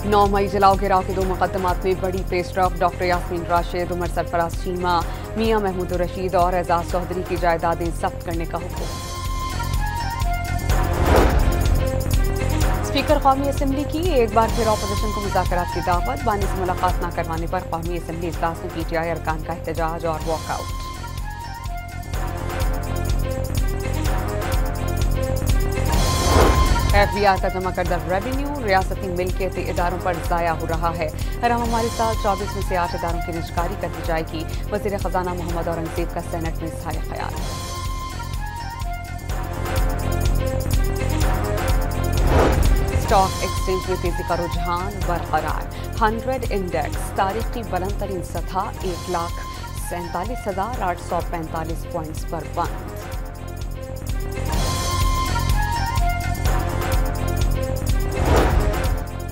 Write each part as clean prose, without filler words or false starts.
9 मई जलाओ गिराव के 2 मुकदमात में बड़ी पेशरफ। डॉक्टर यास्मीन राशिद, उमर सरफराज चीमा, मियां महमूद रशीद और एजाज चौधरी की जायदादें जब्त करने का हुक्म। स्पीकर कौमी असम्बली की एक बार फिर अपोजिशन को मुज़ाकरात की दावत। बानी से मुलाकात न करवाने पर कौमी असम्बली इजलास में PTI अरकान का एहतजाज और वॉकआउट। FBI का जमा करदा रेवेन्यू रियासती मिल्कियती इदारों पर ज़ाया हो रहा है। हमारे साल 24 में से 8 इदारों की निष्कारी कर दी जाएगी। वज़ीर ख़जाना मोहम्मद औरंगज़ेब का सेनेट में इज़हार ख्याल। स्टॉक एक्सचेंज में तेजी का रुझान बरकरार। 100 इंडेक्स तारीखी बुलंद तरीन सतह 1,47,845 पॉइंट्स पर बंद।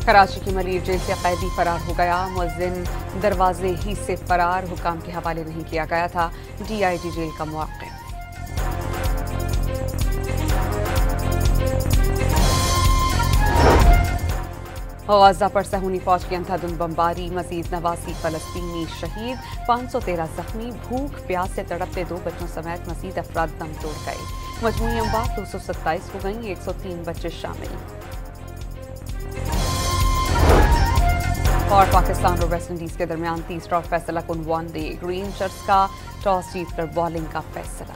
कराची की मलिर जेल से कैदी फरार हो गया। मुअज्जिन दरवाजे ही से फरार, हुकाम के हवाले नहीं किया गया था। DIG जेल का मुवाक्किफ। गज़ा पर सहूनी फौज की अंधाधुंध बमबारी, मजीद 89 फलस्तीनी शहीद, 513 जख्मी। भूख प्यास से तड़पते 2 बच्चों समेत मजीद अफराद दम तोड़ गए। मजमूई अमवात 227 हो गई, 103 बच्चे शामिल। और पाकिस्तान और वेस्ट इंडीज के दरमियान तीसरा फैसला कुन वनडे। ग्रीन शर्ट्स का टॉस जीतकर बॉलिंग का फैसला।